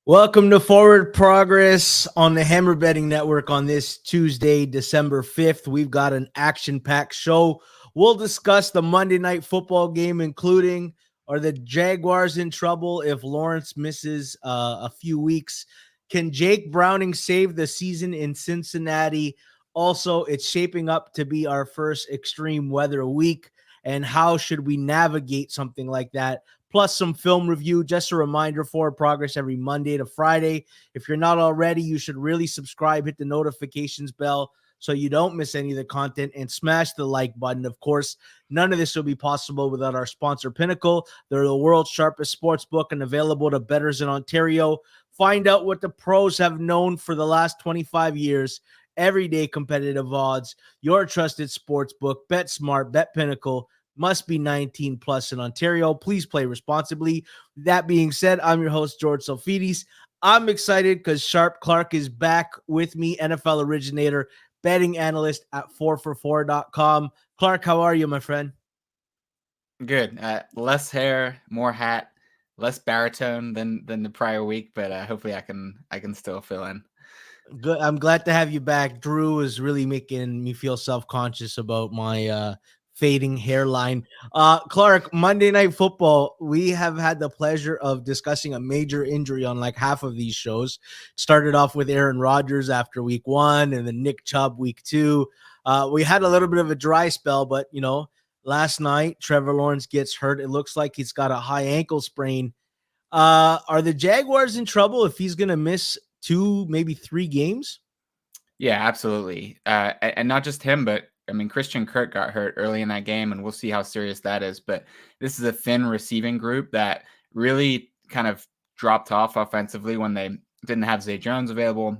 Welcome to Forward Progress on the Hammer Betting Network on this Tuesday, December 5th. We've got an action-packed show. We'll discuss the Monday Night Football game, including are the Jaguars in trouble if Lawrence misses a few weeks? Can Jake Browning save the season in Cincinnati? Also, it's shaping up to be our first extreme weather week, and how should we navigate something like that? Plus some film review. Just a reminder, Forward Progress every Monday to Friday. If you're not already, you should really subscribe, hit the notifications bell so you don't miss any of the content, and smash the like button. Of course, none of this will be possible without our sponsor, Pinnacle. They're the world's sharpest sports book and available to bettors in Ontario. Find out what the pros have known for the last 25 years. Everyday competitive odds, your trusted sports book. Bet smart, bet Pinnacle. Must be 19 plus in Ontario. Please play responsibly. That being said, I'm your host, George Tsilfidis. I'm excited because Sharp Clark is back with me, NFL originator, betting analyst at 4for4.com. Clark, how are you, my friend? Good. Less hair, more hat, less baritone than the prior week, but hopefully I can still fill in. Good. I'm glad to have you back. Drew is really making me feel self-conscious about my fading hairline. Clark, Monday Night Football, we have had the pleasure of discussing a major injury on like half of these shows. Started off with Aaron Rodgers after week 1, and then Nick Chubb week 2. We had a little bit of a dry spell, but last night Trevor Lawrence gets hurt. It looks like he's got a high ankle sprain. Are the Jaguars in trouble if he's going to miss 2, maybe 3 games? Yeah, absolutely. And not just him, but I mean, Christian Kirk got hurt early in that game, and we'll see how serious that is. But this is a thin receiving group that really kind of dropped off offensively when they didn't have Zay Jones available.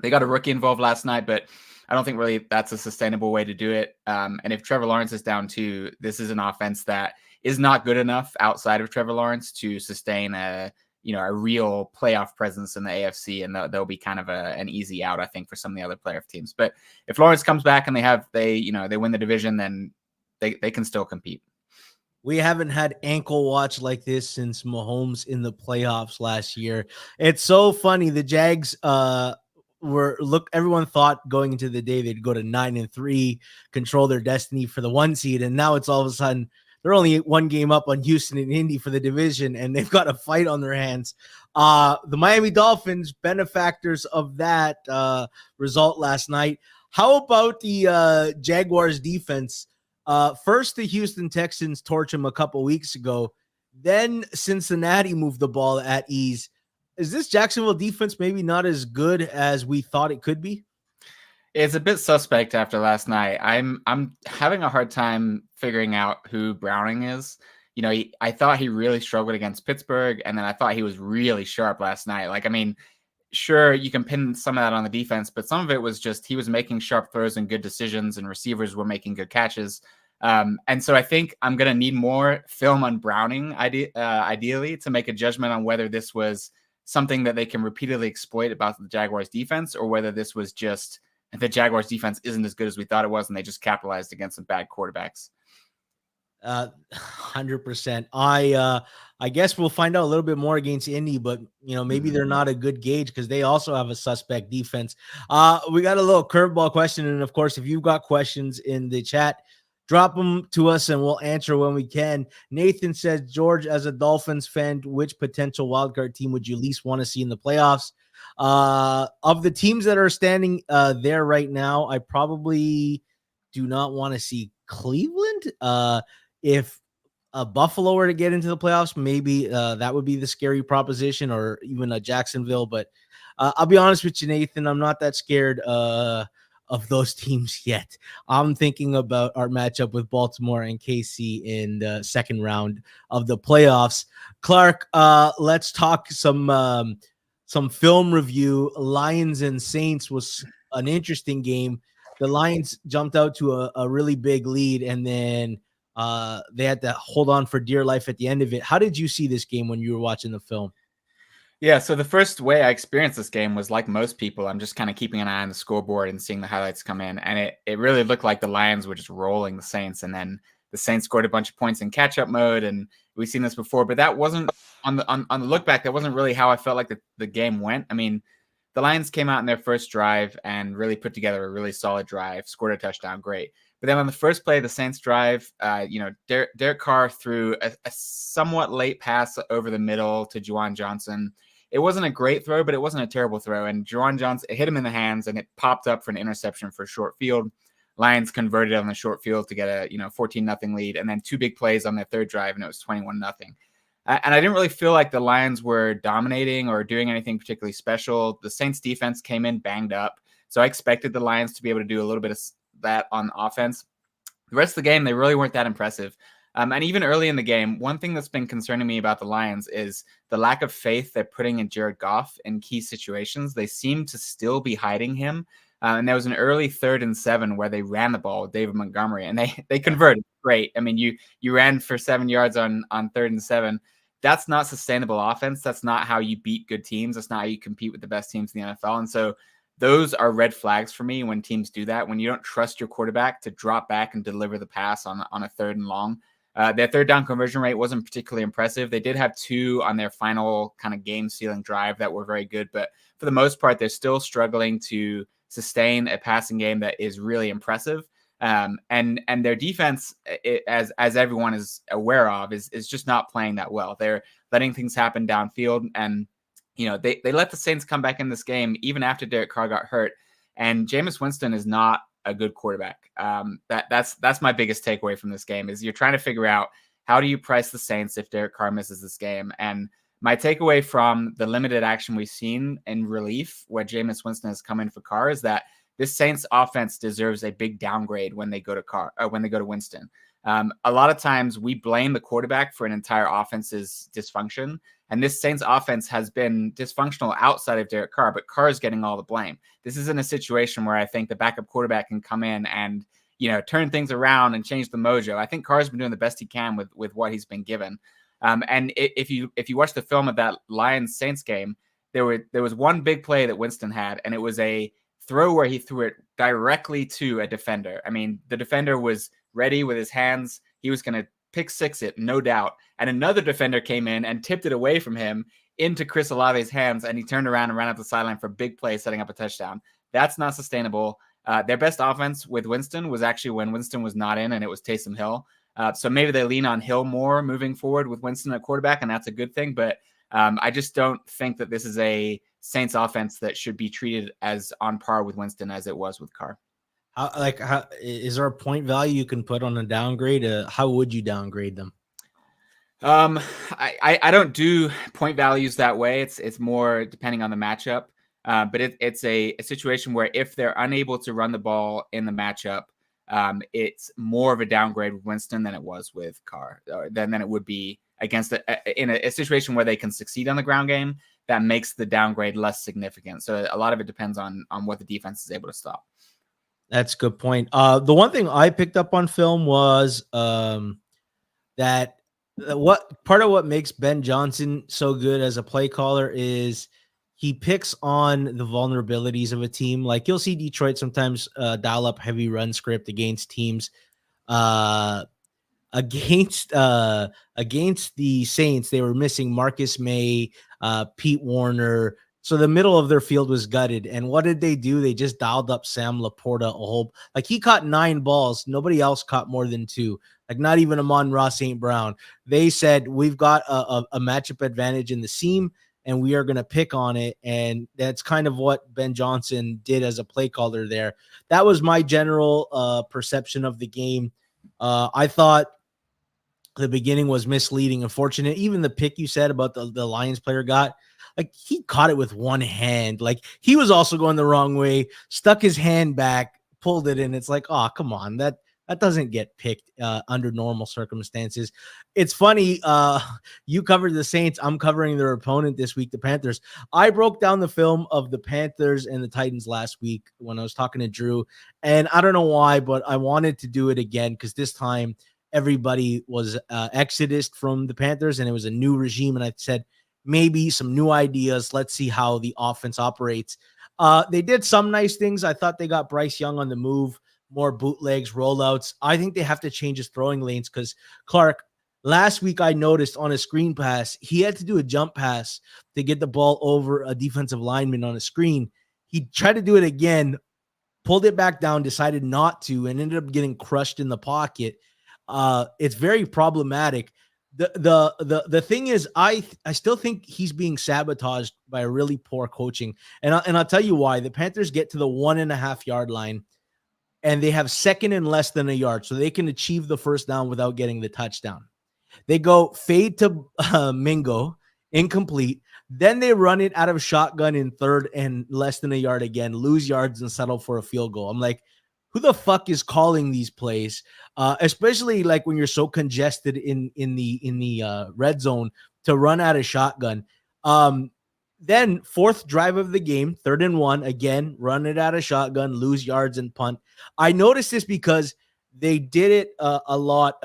They got a rookie involved last night, but I don't think really that's a sustainable way to do it. And if Trevor Lawrence is down too, this is an offense that is not good enough outside of Trevor Lawrence to sustain a real playoff presence in the AFC, and they'll be kind of an easy out, I think, for some of the other playoff teams. But if Lawrence comes back and they win the division, then they can still compete. We haven't had ankle watch like this since Mahomes in the playoffs last year. It's so funny. The Jags everyone thought going into the day they'd go to 9-3, control their destiny for the 1 seed, and now it's all of a sudden they're only 1 game up on Houston and Indy for the division, and they've got a fight on their hands. The Miami Dolphins, benefactors of that result last night. How about the Jaguars defense? First, the Houston Texans torched him a couple weeks ago. Then Cincinnati moved the ball at ease. Is this Jacksonville defense maybe not as good as we thought it could be? It's a bit suspect after last night. I'm having a hard time figuring out who Browning is. I thought he really struggled against Pittsburgh, and then I thought he was really sharp last night. Like, I mean, sure, you can pin some of that on the defense, but some of it was just he was making sharp throws and good decisions, and receivers were making good catches. And so I think I'm going to need more film on Browning, ideally, to make a judgment on whether this was something that they can repeatedly exploit about the Jaguars defense, or whether this was just the Jaguars defense isn't as good as we thought it was, and they just capitalized against some bad quarterbacks. 100%. I guess we'll find out a little bit more against Indy, but maybe they're not a good gauge because they also have a suspect defense. We got a little curveball question, and of course, if you've got questions in the chat, drop them to us and we'll answer when we can. Nathan says, George, as a Dolphins fan, which potential wildcard team would you least want to see in the playoffs? Of the teams that are standing there right now, I probably do not want to see Cleveland. If Buffalo were to get into the playoffs, maybe that would be the scary proposition, or even a Jacksonville. But I'll be honest with you, Nathan, I'm not that scared of those teams yet. I'm thinking about our matchup with Baltimore and KC in the second round of the playoffs. Clark, let's talk some film review. Lions and Saints was an interesting game. The Lions jumped out to a really big lead, and then they had to hold on for dear life at the end of it. How did you see this game when you were watching the film? Yeah, so the first way I experienced this game was like most people. I'm just kind of keeping an eye on the scoreboard and seeing the highlights come in. And it really looked like the Lions were just rolling the Saints. And then the Saints scored a bunch of points in catch-up mode, and we've seen this before. But that wasn't on the look back. That wasn't really how I felt like the game went. I mean, the Lions came out in their first drive and really put together a really solid drive, scored a touchdown, great. But then on the first play of the Saints drive, Derek Carr threw a somewhat late pass over the middle to Juwan Johnson. It wasn't a great throw, but it wasn't a terrible throw. And Juwan Johnson, it hit him in the hands, and it popped up for an interception for a short field. Lions converted on the short field to get a 14-0 lead, and then 2 big plays on their third drive, and it was 21-0. And I didn't really feel like the Lions were dominating or doing anything particularly special. The Saints defense came in banged up, so I expected the Lions to be able to do a little bit of that on offense. The rest of the game, they really weren't that impressive. And even early in the game, one thing that's been concerning me about the Lions is the lack of faith they're putting in Jared Goff in key situations. They seem to still be hiding him. And there was an early 3rd and 7 where they ran the ball with David Montgomery, and they converted. Great. I mean, you ran for 7 yards on 3rd and 7. That's not sustainable offense. That's not how you beat good teams. That's not how you compete with the best teams in the NFL. And so those are red flags for me when teams do that, when you don't trust your quarterback to drop back and deliver the pass on a 3rd and long. Their 3rd down conversion rate wasn't particularly impressive. They did have 2 on their final kind of game-sealing drive that were very good, but for the most part, they're still struggling to sustain a passing game that is really impressive. And their defense, as everyone is aware of, is just not playing that well. They're letting things happen downfield, and they let the Saints come back in this game even after Derek Carr got hurt. And Jameis Winston is not a good quarterback. That's my biggest takeaway from this game is you're trying to figure out how do you price the Saints if Derek Carr misses this game. And my takeaway from the limited action we've seen in relief where Jameis Winston has come in for Carr is that this Saints offense deserves a big downgrade when they go to Winston. A lot of times we blame the quarterback for an entire offense's dysfunction. And this Saints offense has been dysfunctional outside of Derek Carr, but Carr is getting all the blame. This isn't a situation where I think the backup quarterback can come in and, turn things around and change the mojo. I think Carr's been doing the best he can with what he's been given. And if you watch the film of that Lions Saints game, there was one big play that Winston had, and it was a throw where he threw it directly to a defender. I mean, the defender was ready with his hands. He was going to pick six it, no doubt. And another defender came in and tipped it away from him into Chris Olave's hands, and he turned around and ran up the sideline for a big play, setting up a touchdown. That's not sustainable. Their best offense with Winston was actually when Winston was not in, and it was Taysom Hill. So maybe they lean on Hill more moving forward with Winston at quarterback, and that's a good thing. But I just don't think that this is a Saints offense that should be treated as on par with Winston as it was with Carr. How is there a point value you can put on a downgrade? How would you downgrade them? I don't do point values that way. It's more depending on the matchup. But it's a situation where if they're unable to run the ball in the matchup, it's more of a downgrade with Winston than it was with Carr, than it would be against in a situation where they can succeed on the ground game. That makes the downgrade less significant. So a lot of it depends on what the defense is able to stop. That's a good point. The one thing I picked up on film was that what part of what makes Ben Johnson so good as a play caller is he picks on the vulnerabilities of a team. Like you'll see Detroit sometimes dial up heavy run script against teams. Against the Saints, they were missing Marcus May, Pete Warner. So the middle of their field was gutted. And what did they do? They just dialed up Sam Laporta a whole. Like he caught 9 balls. Nobody else caught more than 2. Like not even Amon-Ra St. Brown. They said, we've got a matchup advantage in the seam, and we are going to pick on it. And that's kind of what Ben Johnson did as a play caller there. That was my general perception of the game. I thought the beginning was misleading. Unfortunate. Even the pick you said about the Lions player got, like he caught it with one hand. Like he was also going the wrong way, stuck his hand back, pulled it in. It's like, oh, come on. That doesn't get picked under normal circumstances. It's funny. You covered the Saints. I'm covering their opponent this week, the Panthers. I broke down the film of the Panthers and the Titans last week when I was talking to Drew. And I don't know why, but I wanted to do it again because this time everybody was exodus from the Panthers and it was a new regime. And I said, maybe some new ideas. Let's see how the offense operates. They did some nice things. I thought they got Bryce Young on the move more bootlegs, rollouts. I think they have to change his throwing lanes because Clark, last week I noticed on a screen pass, he had to do a jump pass to get the ball over a defensive lineman on a screen. He tried to do it again, pulled it back down, decided not to, and ended up getting crushed in the pocket. It's very problematic. The thing is, I still think he's being sabotaged by a really poor coaching, and I'll tell you why. The Panthers get to the 1.5 yard line, and they have second and less than a yard, so they can achieve the first down without getting the touchdown. They go fade to Mingo, incomplete. Then they run it out of shotgun in third and less than a yard again, lose yards and settle for a field goal. I'm like, who the fuck is calling these plays? Especially like when you're so congested in the red zone to run out of shotgun. Then fourth drive of the game, 3rd and 1, again, run it out of shotgun, lose yards and punt. I noticed this because they did it a lot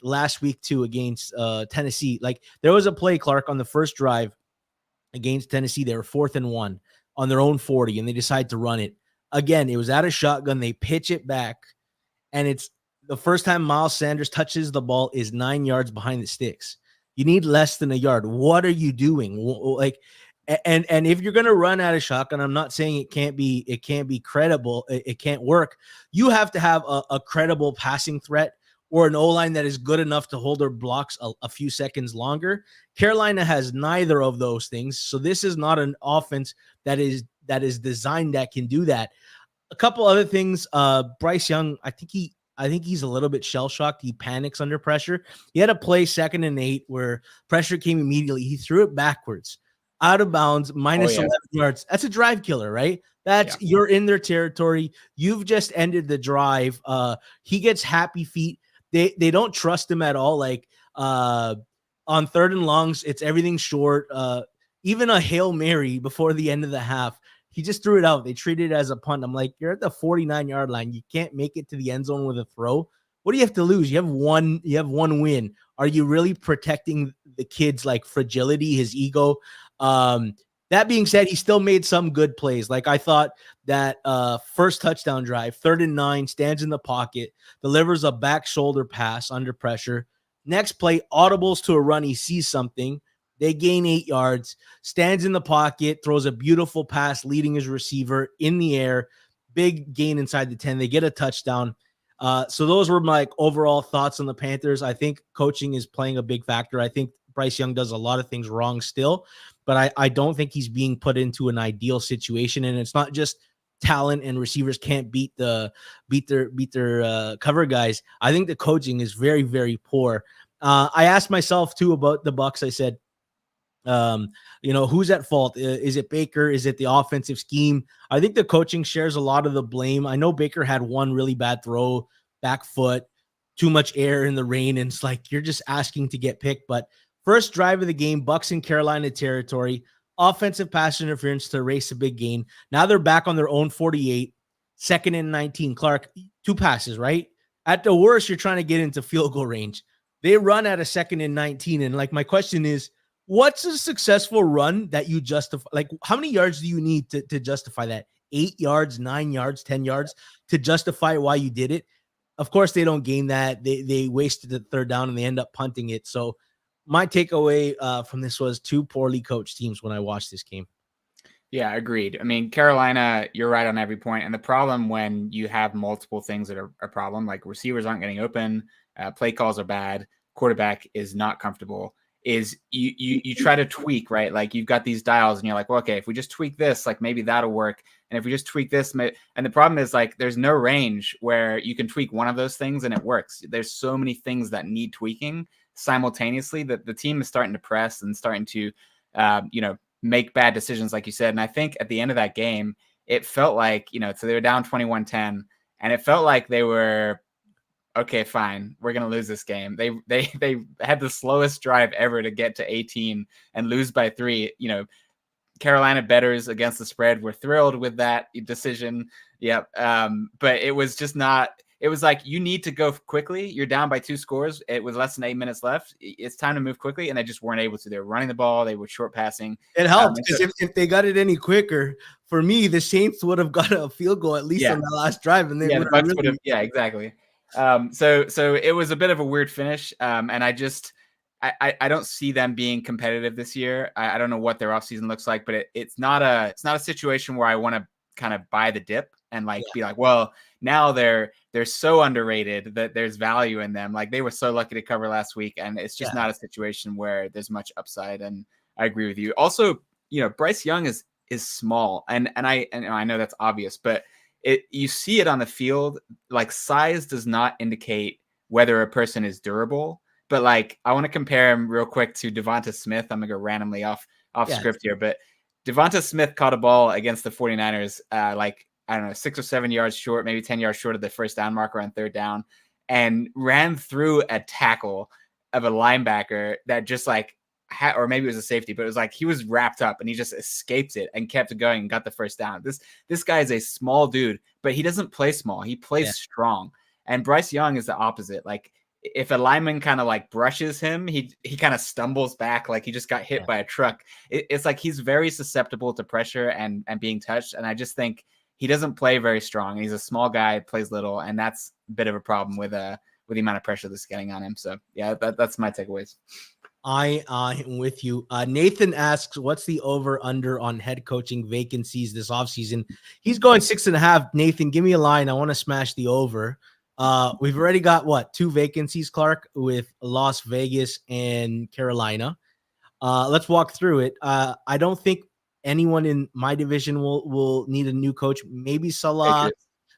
last week too against Tennessee. Like there was a play, Clark, on the first drive against Tennessee. They were 4th and 1 on their own 40, and they decided to run it. Again, it was out of shotgun. They pitch it back, and it's the first time Miles Sanders touches the ball is 9 yards behind the sticks. You need less than a yard. What are you doing? Like, and if you're going to run out of shotgun, I'm not saying it can't be credible. It can't work. You have to have a credible passing threat or an O-line that is good enough to hold their blocks a few seconds longer. Carolina has neither of those things. So this is not an offense that is designed that can do that. A couple other things. Bryce Young, I think he's a little bit shell-shocked. He panics under pressure. He had a play 2nd and 8 where pressure came immediately. He threw it backwards, out of bounds, minus 11 yards. That's a drive killer, right? You're in their territory. You've just ended the drive. He gets happy feet. They don't trust him at all. Like on 3rd and longs, it's everything short. Even a Hail Mary before the end of the half, he just threw it out. They treat it as a punt. I'm like, you're at the 49-yard line. You can't make it to the end zone with a throw. What do you have to lose? You have one win. Are you really protecting the kid's like fragility, his ego? That being said, he still made some good plays. Like I thought that first touchdown drive, 3rd and 9, stands in the pocket, delivers a back shoulder pass under pressure. Next play, audibles to a run. He sees something. They gain 8 yards, stands in the pocket, throws a beautiful pass, leading his receiver in the air. Big gain inside the 10. They get a touchdown. So those were my overall thoughts on the Panthers. I think coaching is playing a big factor. I think Bryce Young does a lot of things wrong still, but I don't think he's being put into an ideal situation. And it's not just talent and receivers can't beat their cover guys. I think the coaching is very, very poor. I asked myself too about the Bucs. I said, who's at fault? Is it Baker? Is it the offensive scheme? I think the coaching shares a lot of the blame. I know Baker had one really bad throw, back foot, too much air in the rain, and it's like you're just asking to get picked. But first drive of the game, Bucs in Carolina territory, offensive pass interference to erase a big gain. Now they're back on their own 48, 2nd and 19. Clark, 2 passes, right? At the worst, you're trying to get into field goal range. They run at a 2nd and 19. And like my question is, what's a successful run that you justify? Like, how many yards do you need to justify that? 8 yards, 9 yards, 10 yards to justify why you did it? Of course, they don't gain that. They wasted the 3rd down and they end up punting it. So my takeaway from this was 2 poorly coached teams when I watched this game. Yeah, agreed. I mean, Carolina, you're right on every point. And the problem when you have multiple things that are a problem, like receivers aren't getting open, play calls are bad, quarterback is not comfortable, is you try to tweak, right? Like you've got these dials and you're like, well, okay, if we just tweak this, like maybe that'll work. And if we just tweak this, and the problem is like, there's no range where you can tweak one of those things and it works. There's so many things that need tweaking simultaneously that the team is starting to press and starting to, make bad decisions, like you said. And I think at the end of that game, it felt like, so they were down 21-10 and it felt like they were, okay, fine, we're going to lose this game. They had the slowest drive ever to get to 18 and lose by 3. Carolina bettors against the spread were thrilled with that decision. Yep. But it was just not, it was like, you need to go quickly. You're down by 2 scores. It was less than 8 minutes left. It's time to move quickly. And they just weren't able to. They were running the ball. They were short passing. It helped because if they got it any quicker, for me, the Saints would have got a field goal at least on the last drive, and they the Bucs would have. Yeah, exactly. So it was a bit of a weird finish, and I don't see them being competitive this year. I don't know what their offseason looks like, but it's not a situation where I want to kind of buy the dip and be like, well, now they're so underrated that there's value in them. Like, they were so lucky to cover last week, and it's just not a situation where there's much upside. And I agree with you. Also, Bryce Young is small, and I know that's obvious, but you see it on the field. Like, size does not indicate whether a person is durable. But I want to compare him real quick to Devonta Smith. I'm gonna go randomly off script here, but Devonta Smith caught a ball against the 49ers, I don't know, 6 or 7 yards short, maybe 10 yards short of the first down marker on third down, and ran through a tackle of a linebacker that just or maybe it was a safety, but it was like he was wrapped up and he just escaped it and kept it going and got the first down. This guy is a small dude, but he doesn't play small. He plays strong. And Bryce Young is the opposite. Like, if a lineman kind of brushes him, he kind of stumbles back like he just got hit by a truck. It's like he's very susceptible to pressure and being touched. And I just think he doesn't play very strong. He's a small guy, plays little, and that's a bit of a problem with the amount of pressure that's getting on him. So yeah, that's my takeaways. I am with you. Nathan asks, what's the over under on head coaching vacancies this offseason? He's going 6.5. Nathan, give me a line. I want to smash the over. We've already got 2 vacancies, Clark, with Las Vegas and Carolina. Let's walk through it. I don't think anyone in my division will need a new coach. Maybe Salah,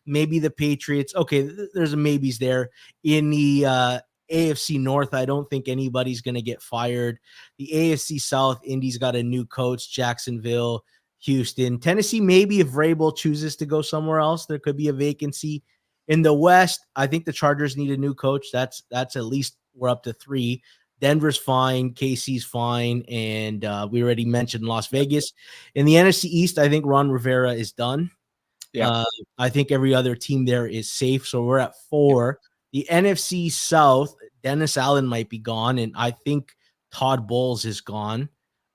maybe the Patriots. Okay, there's a maybes there. In the AFC North, I don't think anybody's going to get fired. The AFC South, Indy's got a new coach, Jacksonville, Houston. Tennessee, maybe if Vrabel chooses to go somewhere else, there could be a vacancy. In the West, I think the Chargers need a new coach. That's at least we're up to 3. Denver's fine, KC's fine, and we already mentioned Las Vegas. In the NFC East, I think Ron Rivera is done. Yeah, I think every other team there is safe, so we're at 4. The NFC South, Dennis Allen might be gone, and I think Todd Bowles is gone.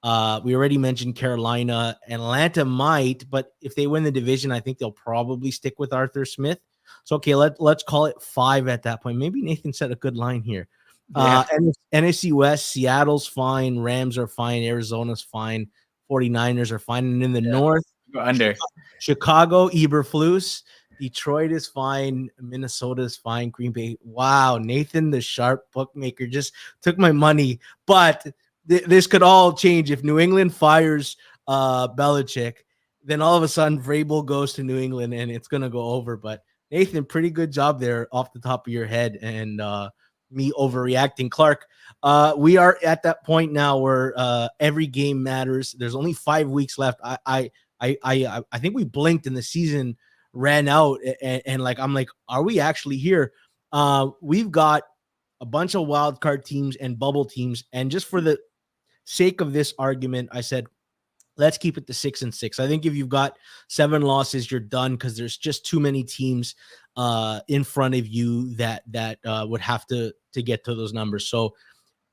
We already mentioned Carolina. Atlanta might, but if they win the division, I think they'll probably stick with Arthur Smith. So, okay, let's call it 5 at that point. Maybe Nathan set a good line here. NFC West, Seattle's fine. Rams are fine. Arizona's fine. 49ers are fine. And in the North, Chicago, Eberflus. Detroit is fine. Minnesota is fine. Green Bay. Wow, Nathan, the sharp bookmaker, just took my money. But this could all change if New England fires Belichick. Then all of a sudden, Vrabel goes to New England, and it's going to go over. But Nathan, pretty good job there off the top of your head, and me overreacting. Clark, we are at that point now where every game matters. There's only 5 weeks left. I think we blinked and the season ran out, and I'm like, are we actually here? We've got a bunch of wild card teams and bubble teams, and just for the sake of this argument, I said, let's keep it to 6-6. I think if you've got 7 losses, you're done because there's just too many teams in front of you that would have to get to those numbers. So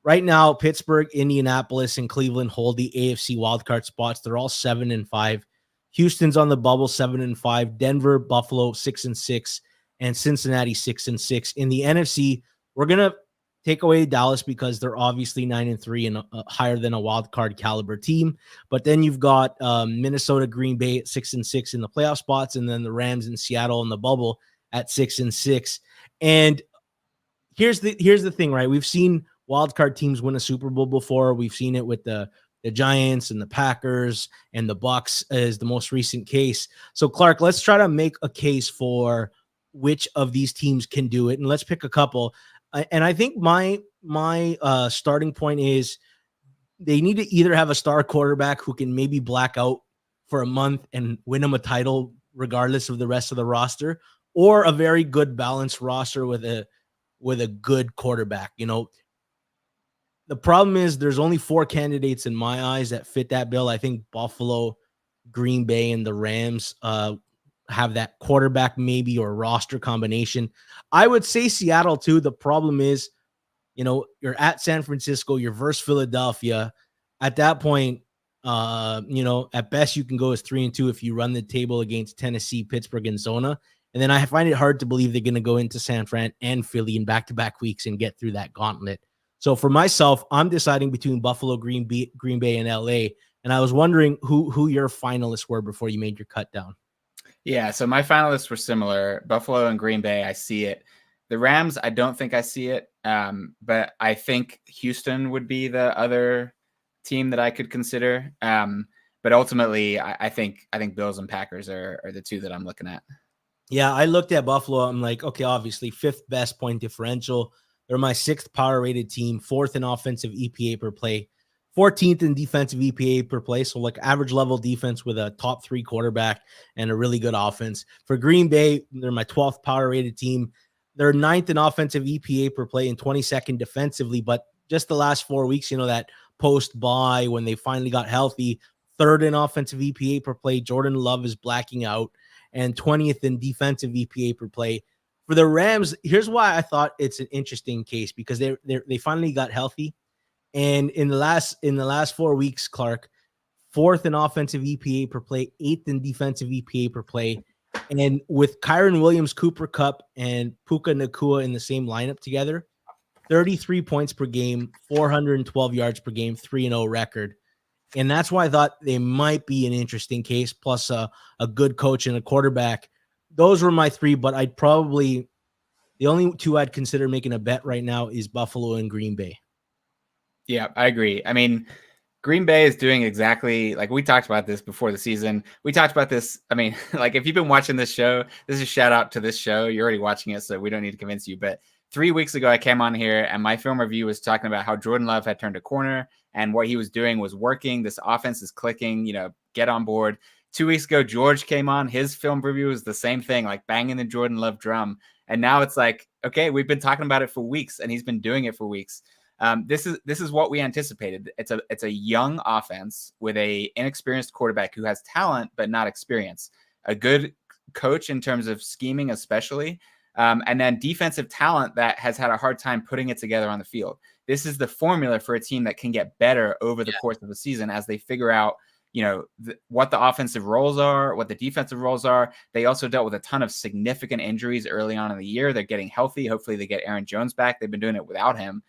right now, Pittsburgh, Indianapolis, and Cleveland hold the AFC wildcard spots. They're all 7-5. Houston's on the bubble, 7-5. Denver, Buffalo, 6-6, and Cincinnati, 6-6. In the NFC, we're gonna take away Dallas because they're obviously 9-3 and higher than a wild card caliber team. But then you've got Minnesota, Green Bay at 6-6 in the playoff spots, and then the Rams and Seattle in the bubble at 6-6. And here's the thing, right? We've seen wild card teams win a Super Bowl before. We've seen it with the Giants and the Packers, and the Bucs is the most recent case. So Clark, let's try to make a case for which of these teams can do it, and let's pick a couple. And I think my starting point is they need to either have a star quarterback who can maybe black out for a month and win them a title regardless of the rest of the roster, or a very good balanced roster with a good quarterback. You know, the problem is there's only 4 candidates in my eyes that fit that bill. I think Buffalo, Green Bay, and the Rams have that quarterback maybe or roster combination. I would say Seattle too. The problem is, you're at San Francisco, you're versus Philadelphia. At that point, at best you can go as 3-2 if you run the table against Tennessee, Pittsburgh, and Zona. And then I find it hard to believe they're going to go into San Fran and Philly in back-to-back weeks and get through that gauntlet. So for myself, I'm deciding between Buffalo, Green Bay, and LA. And I was wondering who your finalists were before you made your cut down. Yeah, so my finalists were similar. Buffalo and Green Bay, I see it. The Rams, I don't think I see it. But I think Houston would be the other team that I could consider. But ultimately, I think Bills and Packers are the two that I'm looking at. Yeah, I looked at Buffalo. I'm like, okay, obviously 5th best point differential. They're my 6th power rated team, 4th in offensive EPA per play, 14th in defensive EPA per play. So like average level defense with a top 3 quarterback and a really good offense. For Green Bay, they're my 12th power rated team. They're 9th in offensive EPA per play and 22nd defensively. But just the last 4 weeks, that post bye when they finally got healthy, 3rd in offensive EPA per play. Jordan Love is blacking out. And 20th in defensive EPA per play. For the Rams, here's why I thought it's an interesting case, because they finally got healthy. And in the last 4 weeks, Clark, 4th in offensive EPA per play, 8th in defensive EPA per play. And with Kyron Williams, Cooper Kupp, and Puka Nacua in the same lineup together, 33 points per game, 412 yards per game, 3-0 record. And that's why I thought they might be an interesting case, plus a good coach and a quarterback. Those were my 3, but the only 2 I'd consider making a bet right now is Buffalo and Green Bay. Yeah, I agree. I mean, Green Bay is doing exactly like we talked about this before the season. We talked about this. I mean, like if you've been watching this show, this is a shout out to this show. You're already watching it, so we don't need to convince you. But 3 weeks ago, I came on here and my film review was talking about how Jordan Love had turned a corner and what he was doing was working. This offense is clicking, get on board. 2 weeks ago, George came on. His film review was the same thing, like banging the Jordan Love drum. And now it's like, okay, we've been talking about it for weeks and he's been doing it for weeks. This is what we anticipated. It's a young offense with a inexperienced quarterback who has talent, but not experience, a good coach in terms of scheming, especially. And then defensive talent that has had a hard time putting it together on the field. This is the formula for a team that can get better over the course of the season as they figure out, what the offensive roles are, what the defensive roles are. They also dealt with a ton of significant injuries early on in the year. They're getting healthy. Hopefully they get Aaron Jones back. They've been doing it without him.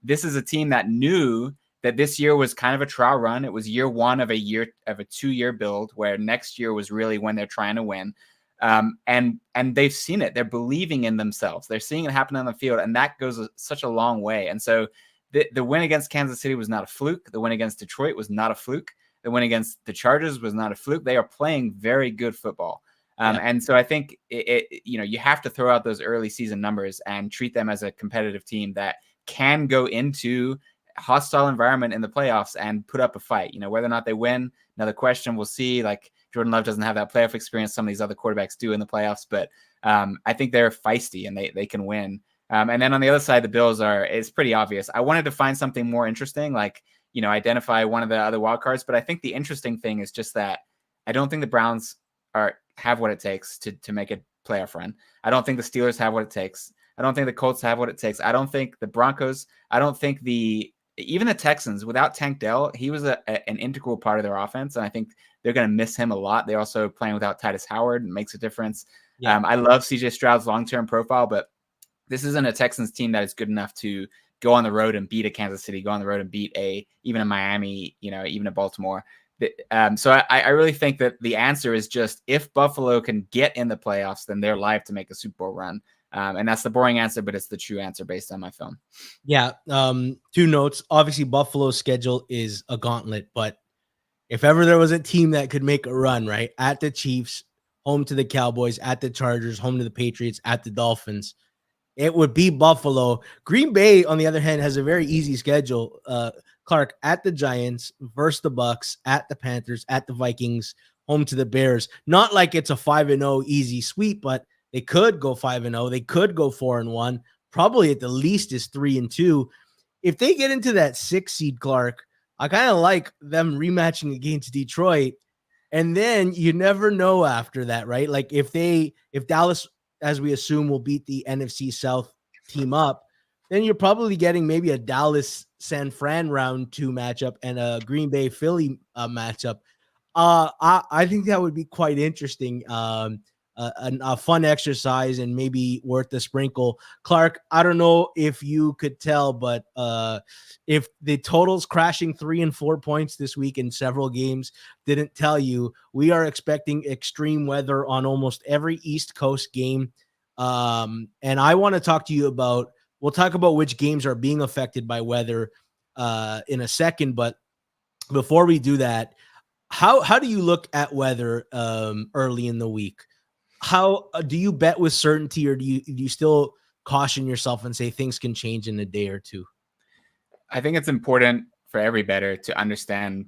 This is a team that knew that this year was kind of a trial run. It was year 1 of a 2-year build where next year was really when they're trying to win. And they've seen it. They're believing in themselves. They're seeing it happen on the field, and that goes such a long way. And so the win against Kansas City was not a fluke. The win against Detroit was not a fluke. The win against the Chargers was not a fluke. They are playing very good football. And so I think you have to throw out those early season numbers and treat them as a competitive team that can go into a hostile environment in the playoffs and put up a fight. Whether or not they win, another question. We'll see. Like Jordan Love doesn't have that playoff experience some of these other quarterbacks do in the playoffs, but I think they're feisty and they can win. And then on the other side, the Bills it's pretty obvious. I wanted to find something more interesting, like, identify one of the other wild cards. But I think the interesting thing is just that I don't think the Browns have what it takes to make a playoff run. I don't think the Steelers have what it takes. I don't think the Colts have what it takes. I don't think the Broncos, I don't think even the Texans, without Tank Dell, he was an integral part of their offense. And I think they're going to miss him a lot. They're also playing without Titus Howard. It makes a difference. Yeah. I love CJ Stroud's long-term profile, but this isn't a Texans team that is good enough to go on the road and beat a Kansas City, go on the road and beat even a Miami, even a Baltimore. So I really think that the answer is just if Buffalo can get in the playoffs, then they're live to make a Super Bowl run. And that's the boring answer, but it's the true answer based on my film. Yeah. 2 notes. Obviously, Buffalo's schedule is a gauntlet, but if ever there was a team that could make a run, right, at the Chiefs, home to the Cowboys, at the Chargers, home to the Patriots, at the Dolphins, it would be Buffalo. Green Bay, on the other hand, has a very easy schedule. Clark, at the Giants, versus the Bucs, at the Panthers, at the Vikings, home to the Bears. Not like it's a 5-0 easy sweep, but they could go 5-0. They could go 4-1. Probably at the least is 3-2. If they get into that 6 seed, Clark, I kind of like them rematching against Detroit. And then you never know after that, right? Like if Dallas, as we assume, will beat the NFC South team up, then you're probably getting maybe a Dallas San Fran round 2 matchup and a Green Bay Philly matchup. I think that would be quite interesting. A fun exercise and maybe worth the sprinkle. Clark, I don't know if you could tell, but if the totals crashing 3 and 4 points this week in several games didn't tell you, we are expecting extreme weather on almost every East Coast game. And I want to talk to you about, we'll talk about which games are being affected by weather in a second. But before we do that, how do you look at weather early in the week? How do you bet with certainty, or do you still caution yourself and say things can change in a day or two? I think it's important for every bettor to understand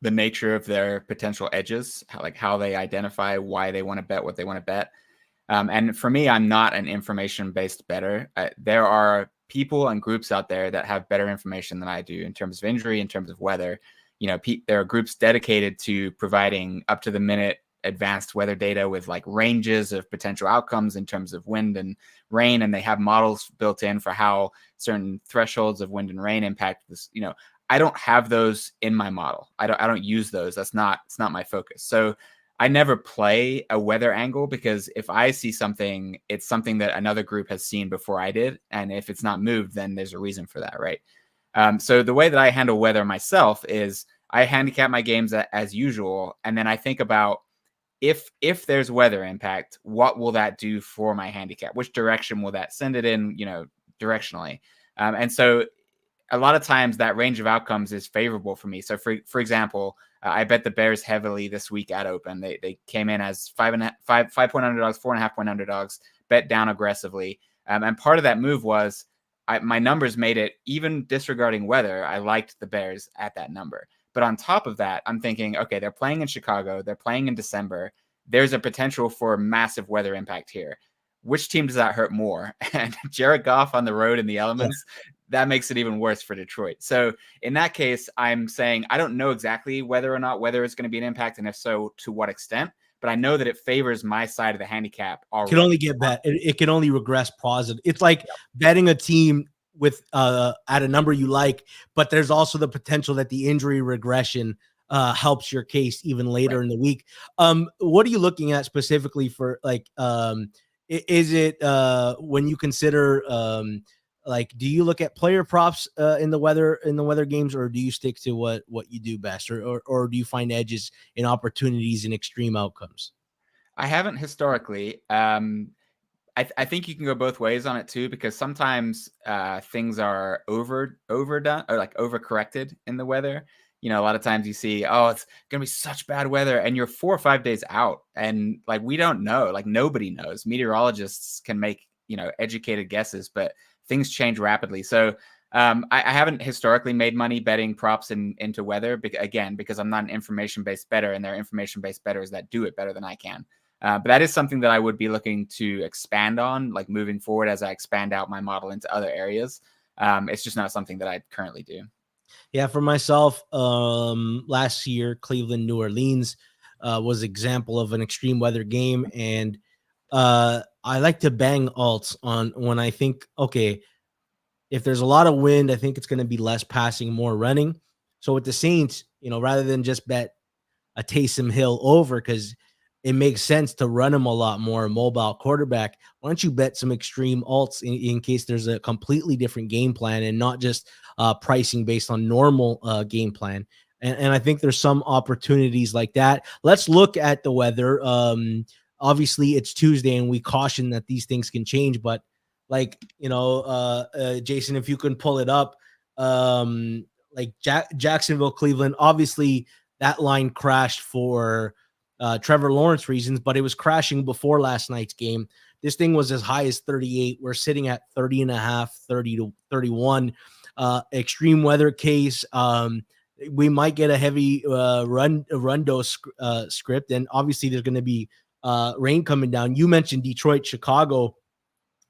the nature of their potential edges, how they identify why they want to bet what they want to bet. And for me, I'm not an information-based bettor. There are people and groups out there that have better information than I do in terms of injury, in terms of weather. There are groups dedicated to providing up to the minute advanced weather data with like ranges of potential outcomes in terms of wind and rain, and they have models built in for how certain thresholds of wind and rain impact this. I don't have those in my model. I don't use those. It's not my focus. So I never play a weather angle, because if I see something, it's something that another group has seen before I did, and if it's not moved, then there's a reason for that, right? So the way that I handle weather myself is I handicap my games as usual, and then I think about if there's weather impact, what will that do for my handicap? Which direction will that send it in, directionally? And so a lot of times that range of outcomes is favorable for me. So for example, I bet the Bears heavily this week at open. They came in as 5-point underdogs, 4.5-point underdogs, bet down aggressively. And part of that move was my numbers made it, even disregarding weather, I liked the Bears at that number. But on top of that, I'm thinking, okay, they're playing in Chicago. They're playing in December. There's a potential for massive weather impact here. Which team does that hurt more? And Jared Goff on the road in the elements, that makes it even worse for Detroit. So in that case, I'm saying I don't know exactly whether or not weather is going to be an impact, and if so, to what extent. But I know that it favors my side of the handicap already. Can only get bet. It can only regress positive. It's like betting a team with at a number you like, but there's also the potential that the injury regression helps your case even later in the week. What are you looking at specifically for is it when you consider do you look at player props in the weather games, or do you stick to what you do best, or do you find edges in opportunities and extreme outcomes? I haven't historically. I think you can go both ways on it too, because sometimes things are overdone or like overcorrected in the weather. A lot of times you see, oh, it's going to be such bad weather, and you're 4 or 5 days out, and like we don't know, like nobody knows. Meteorologists can make educated guesses, but things change rapidly. So I haven't historically made money betting props into weather, because I'm not an information-based bettor, and there are information-based bettors that do it better than I can. But that is something that I would be looking to expand on, like moving forward as I expand out my model into other areas. It's just not something that I currently do. Yeah, for myself, last year, Cleveland, New Orleans was example of an extreme weather game. And I like to bang alts on when I think, okay, if there's a lot of wind, I think it's going to be less passing, more running. So with the Saints, rather than just bet a Taysom Hill over, because it makes sense to run him a lot more, mobile quarterback, why don't you bet some extreme alts in case there's a completely different game plan and not just pricing based on normal game plan. And I think there's some opportunities like that. Let's look at the weather. Obviously, it's Tuesday, and we caution that these things can change. But Jason, if you can pull it up, Jacksonville, Cleveland, obviously that line crashed for Trevor Lawrence reasons, but it was crashing before last night's game. This thing was as high as 38. We're sitting at 30 and a half, 30 to 31. Extreme weather case. We might get a heavy rundo script, and obviously there's going to be rain coming down. You mentioned Detroit, Chicago.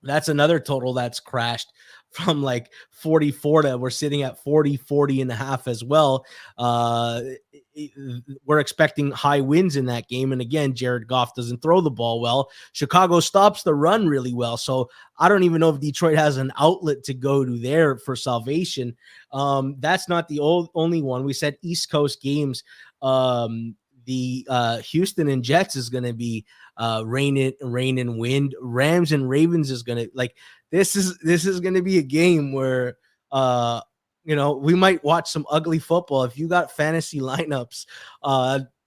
That's another total that's crashed from like 44 to we're sitting at 40 and a half as well. We're expecting high wins in that game. And again, Jared Goff doesn't throw the ball well. Chicago stops the run really well. So I don't even know if Detroit has an outlet to go to there for salvation. That's not the only one. We said East Coast games. The Houston and Jets is going to be rain and wind. Rams and Ravens is going to like this is going to be a game where we might watch some ugly football. If you got fantasy lineups,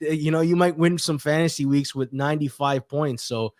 you might win some fantasy weeks with 95 points. So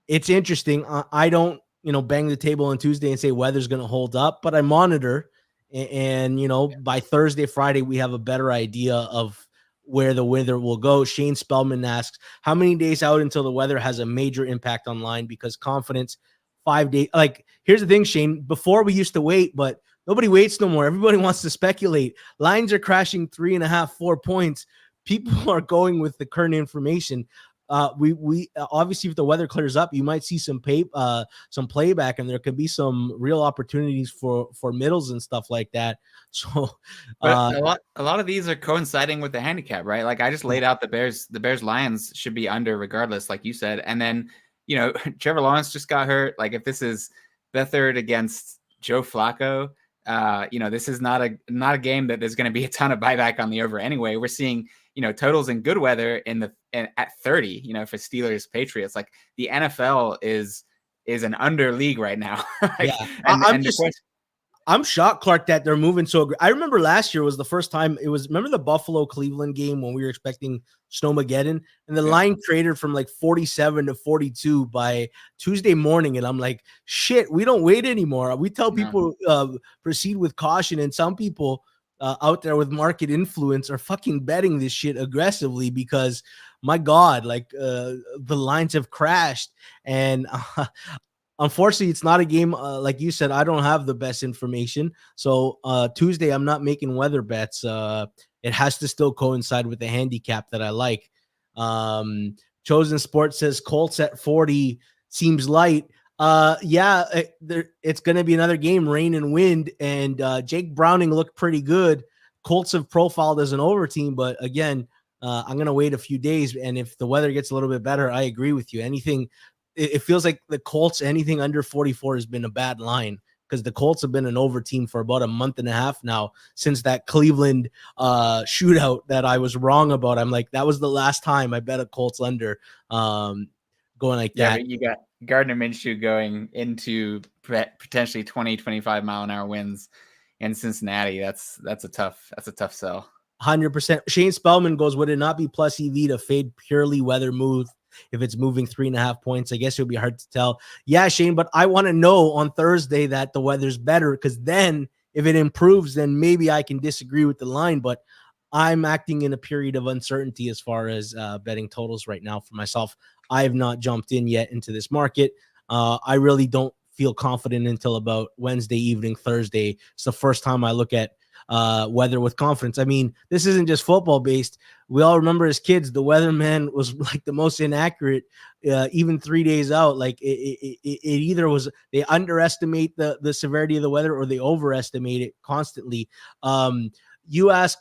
it's interesting. I don't bang the table on Tuesday and say weather's going to hold up, but I monitor, and by Thursday, Friday we have a better idea of where the weather will go. Shane Spellman asks, how many days out until the weather has a major impact on line? Because confidence, 5 days. Like, here's the thing, Shane, before we used to wait, but nobody waits no more. Everybody wants to speculate. Lines are crashing 3.5, 4 points. People are going with the current information. We obviously, if the weather clears up, you might see some playback, and there could be some real opportunities for middles and stuff like that. So, but a lot of these are coinciding with the handicap, right? Like I just laid out the Bears Lions should be under regardless, like you said, and then Trevor Lawrence just got hurt. Like if this is Beathard against Joe Flacco, this is not a game that there's going to be a ton of buyback on the over anyway. We're seeing totals in good weather at 30, for Steelers Patriots. Like the NFL is an under league right now. I'm shocked, Clark, that they're moving so. I remember last year was the first time remember the Buffalo Cleveland game when we were expecting Snowmageddon, and the line traded from like 47 to 42 by Tuesday morning. And I'm like, shit, we don't wait anymore. We tell people proceed with caution. And some people out there with market influence are fucking betting this shit aggressively because my God, like the lines have crashed. And unfortunately, it's not a game. Like you said, I don't have the best information. So Tuesday, I'm not making weather bets. It has to still coincide with the handicap that I like. Chosen Sports says Colts at 40 seems light. It's going to be another game, rain and wind. And Jake Browning looked pretty good. Colts have profiled as an over team, but again, I'm going to wait a few days. And if the weather gets a little bit better, I agree with you. It feels like the Colts, anything under 44 has been a bad line because the Colts have been an over team for about a month and a half now since that Cleveland shootout that I was wrong about. I'm like, that was the last time I bet a Colts under going like that. But you got Gardner Minshew going into potentially 20, 25 mile an hour winds in Cincinnati. That's a tough sell. 100%. Shane Spellman goes, would it not be plus EV to fade purely weather move? If it's moving 3.5 points, I guess it would be hard to tell. Yeah, Shane, but I want to know on Thursday that the weather's better, because then if it improves, then maybe I can disagree with the line. But I'm acting in a period of uncertainty as far as betting totals right now for myself. I have not jumped in yet into this market. I really don't feel confident until about Wednesday evening, Thursday. It's the first time I look at weather with confidence. I mean, this isn't just football based. We all remember as kids, the weatherman was like the most inaccurate, even 3 days out. Like it either was they underestimate the severity of the weather or they overestimate it constantly. You ask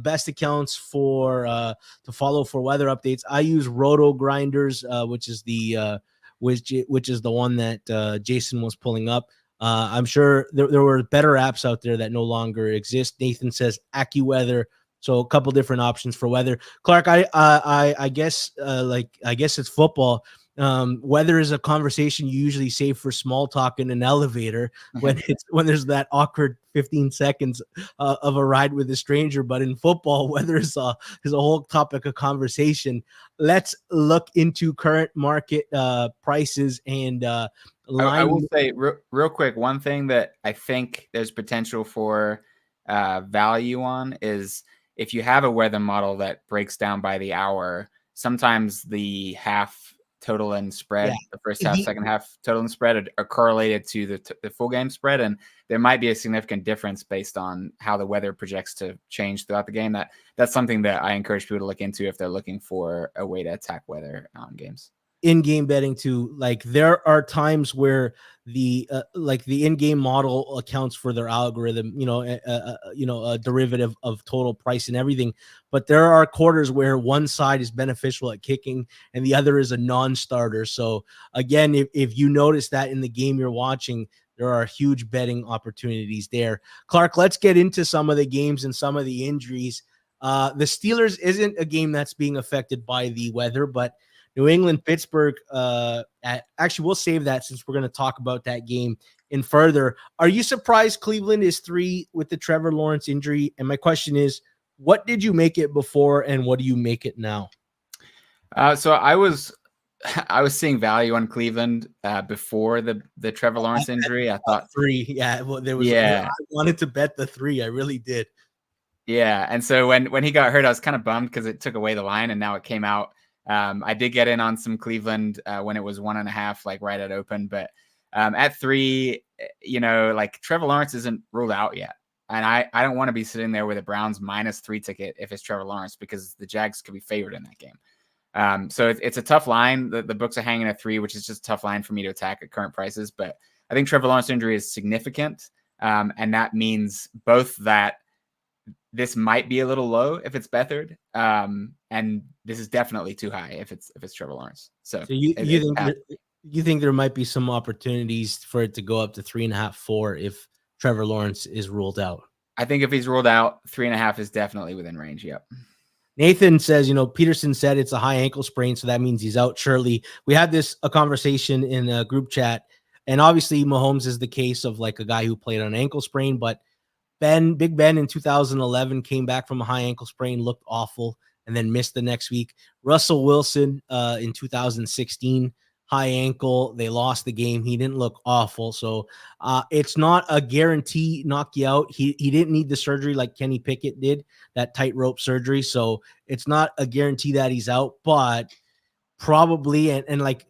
best accounts for to follow for weather updates. I use Roto Grinders, which is the one that Jason was pulling up. I'm sure there were better apps out there that no longer exist. Nathan says AccuWeather. So a couple different options for weather. Clark, I guess it's football. Weather is a conversation you usually save for small talk in an elevator when there's that awkward 15 seconds of a ride with a stranger. But in football, weather is a whole topic of conversation. Let's look into current market prices and I will say real quick, one thing that I think there's potential for value on is if you have a weather model that breaks down by the hour, sometimes the half total and spread, the first half, second half total and spread are correlated to the full game spread. And there might be a significant difference based on how the weather projects to change throughout the game. That's something that I encourage people to look into if they're looking for a way to attack weather on games. in-game betting too. Like there are times where the in-game model accounts for their algorithm, a derivative of total price and everything. But there are quarters where one side is beneficial at kicking and the other is a non-starter. So again, if you notice that in the game you're watching, there are huge betting opportunities there. Clark, let's get into some of the games and some of the injuries. The Steelers isn't a game that's being affected by the weather, but New England, Pittsburgh, actually, we'll save that since we're going to talk about that game in further. Are you surprised Cleveland is 3 with the Trevor Lawrence injury? And my question is, what did you make it before and what do you make it now? So I was seeing value on Cleveland before the Trevor Lawrence injury. I thought 3. Yeah, well, I wanted to bet the 3. I really did. Yeah, and so when he got hurt, I was kind of bummed because it took away the line, and now it came out. I did get in on some Cleveland when it was 1.5, like right at open, but at 3, like Trevor Lawrence isn't ruled out yet. And I don't want to be sitting there with a Browns -3 ticket if it's Trevor Lawrence, because the Jags could be favored in that game. So it's a tough line. The books are hanging at 3, which is just a tough line for me to attack at current prices. But I think Trevor Lawrence injury is significant. And that means both that this might be a little low if it's Beathard, and this is definitely too high if it's Trevor Lawrence. So you think there might be some opportunities for it to go up to 3.5, 4 if Trevor Lawrence is ruled out? I think if he's ruled out, 3.5 is definitely within range. Yep. Nathan says, Peterson said it's a high ankle sprain, so that means he's out. Surely we had a conversation in a group chat, and obviously Mahomes is the case of like a guy who played on an ankle sprain, but Big Ben in 2011 came back from a high ankle sprain, looked awful, and then missed the next week. Russell Wilson in 2016, high ankle. They lost the game. He didn't look awful. So it's not a guarantee knock you out. He didn't need the surgery like Kenny Pickett did, that tightrope surgery. So it's not a guarantee that he's out, but probably. And like,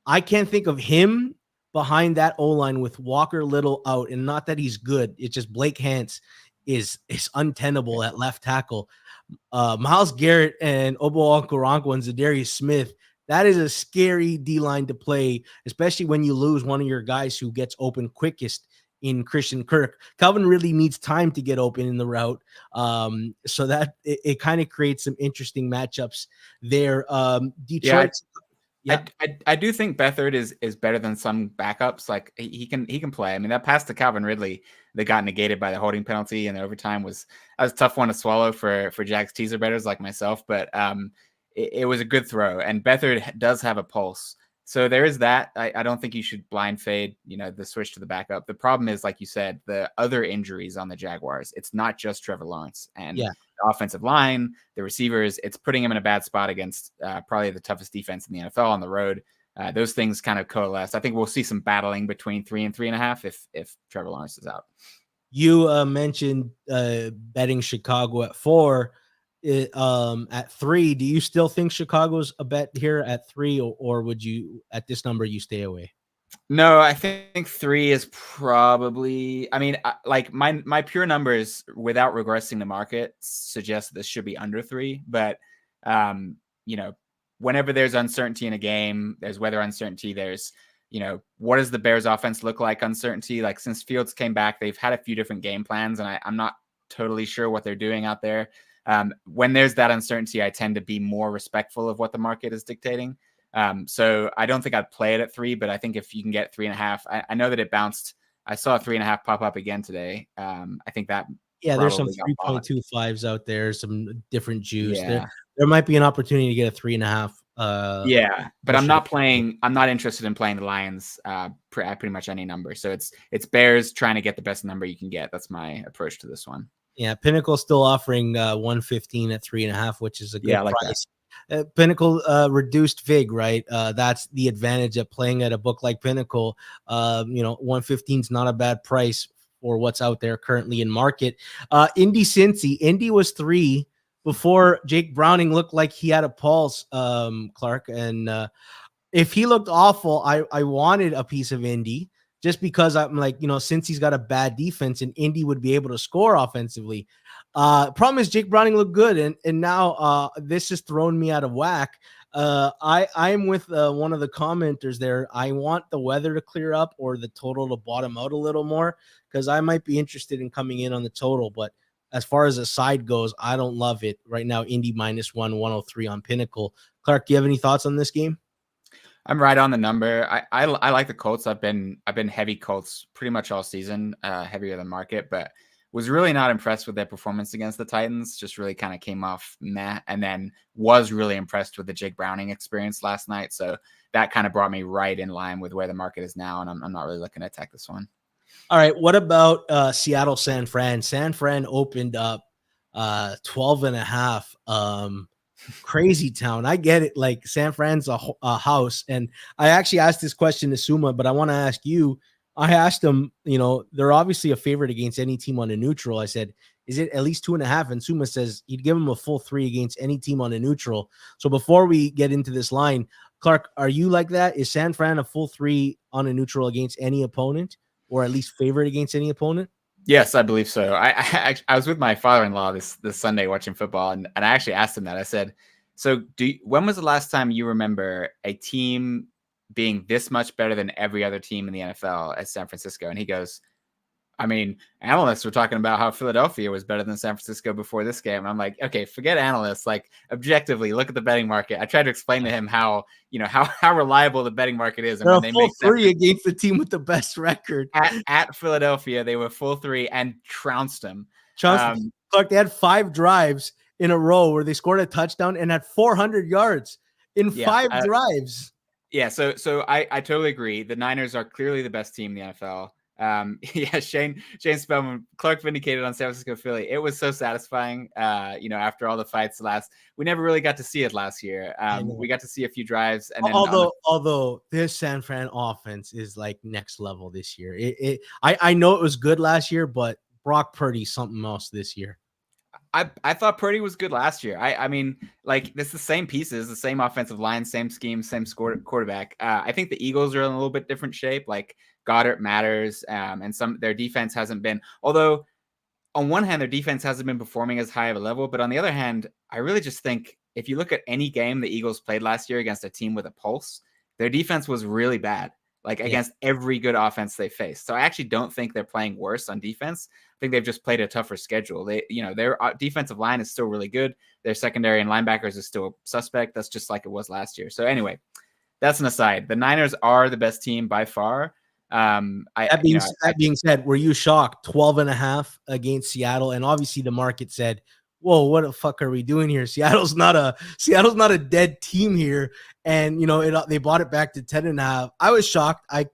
I can't think of him behind that O-line with Walker Little out, and not that he's good. It's just Blake Hance is untenable at left tackle. Myles Garrett and Obo Okoronkwo and Zadarius Smith, that is a scary D-line to play, especially when you lose one of your guys who gets open quickest in Christian Kirk. Calvin really needs time to get open in the route. So that it kind of creates some interesting matchups there. Detroit. Yeah. I do think Beathard is better than some backups. Like he can play. I mean, that pass to Calvin Ridley that got negated by the holding penalty in the overtime was a tough one to swallow for Jags teaser bettors like myself. But it was a good throw, and Beathard does have a pulse. So there is that. I don't think you should blind fade, the switch to the backup. The problem is, like you said, the other injuries on the Jaguars. It's not just Trevor Lawrence and the offensive line, the receivers. It's putting him in a bad spot against probably the toughest defense in the NFL on the road. Those things kind of coalesce. I think we'll see some battling between 3 and 3.5 if Trevor Lawrence is out. You mentioned betting Chicago at 4. At 3, do you still think Chicago's a bet here at 3, or would you, at this number, you stay away? No, I think 3 is probably, I mean, like my pure numbers without regressing the market suggest this should be under 3, but whenever there's uncertainty in a game, there's weather uncertainty, there's, what does the Bears offense look like uncertainty? Like since Fields came back, they've had a few different game plans, and I'm not totally sure what they're doing out there. When there's that uncertainty, I tend to be more respectful of what the market is dictating. So I don't think I'd play it at 3, but I think if you can get 3.5, I know that it bounced. I saw a 3.5 pop up again today. I think that. Yeah, there's some 3.25s out there, some different juice. Yeah. There might be an opportunity to get a 3.5. Yeah, but I'm not interested in playing the Lions at pretty much any number. So it's Bears trying to get the best number you can get. That's my approach to this one. Yeah, Pinnacle still offering 115 at 3.5, which is a good price. Pinnacle reduced VIG, right? That's the advantage of playing at a book like Pinnacle. 115 is not a bad price for what's out there currently in market. Indy Cincy. Indy was 3 before Jake Browning looked like he had a pulse, Clark. And if he looked awful, I wanted a piece of Indy. Just because I'm like, since he's got a bad defense and Indy would be able to score offensively. Problem is Jake Browning looked good. And now this has thrown me out of whack. I'm with one of the commenters there. I want the weather to clear up or the total to bottom out a little more because I might be interested in coming in on the total. But as far as the side goes, I don't love it right now. Indy -1, 103 on Pinnacle. Clark, do you have any thoughts on this game? I'm right on the number. I like the Colts. I've been heavy Colts pretty much all season, heavier than market, but was really not impressed with their performance against the Titans. Just really kind of came off meh, and then was really impressed with the Jake Browning experience last night. So that kind of brought me right in line with where the market is now, and I'm not really looking to attack this one. All right. What about Seattle San Fran? San Fran opened up 12.5. Crazy town. I get it. Like San Fran's a house. And I actually asked this question to Suma, but I want to ask you. I asked them, they're obviously a favorite against any team on a neutral. I said, is it at least 2.5? And Suma says he'd give them a full 3 against any team on a neutral. So before we get into this line, Clark, are you like that? Is San Fran a full 3 on a neutral against any opponent, or at least favorite against any opponent? Yes, I believe so. I was with my father-in-law this Sunday watching football, and I actually asked him that. I said, so when was the last time you remember a team being this much better than every other team in the NFL as San Francisco? And he goes, I mean, analysts were talking about how Philadelphia was better than San Francisco before this game. And I'm like, okay, forget analysts. Like, objectively, look at the betting market. I tried to explain to him how reliable the betting market is. And They're when a they full make 3 against the team with the best record. at Philadelphia, they were full 3 and trounced them. Clark, they had 5 drives in a row where they scored a touchdown and had 400 yards in 5 drives. Yeah, so I totally agree. The Niners are clearly the best team in the NFL. Shane Spellman, Clark vindicated on San Francisco Philly. It was so satisfying. After all the fights we never really got to see it last year. We got to see a few drives, and then although this San Fran offense is like next level this year. I know it was good last year, but Brock Purdy's something else this year. I thought Purdy was good last year. I mean, like, it's the same pieces, the same offensive line, same scheme, same quarterback. I think the Eagles are in a little bit different shape. Like, Goddard matters, and their defense hasn't been. Although, on one hand, their defense hasn't been performing as high of a level, but on the other hand, I really just think if you look at any game the Eagles played last year against a team with a pulse, their defense was really bad. Against every good offense they faced. So I actually don't think they're playing worse on defense. I think they've just played a tougher schedule. Their defensive line is still really good. Their secondary and linebackers is still suspect. That's just like it was last year. So anyway, that's an aside. The Niners are the best team by far. That being said, were you shocked? 12.5 against Seattle, and obviously the market said, whoa, what the fuck are we doing here? Seattle's not a dead team here. And they bought it back to 10.5. I was shocked. I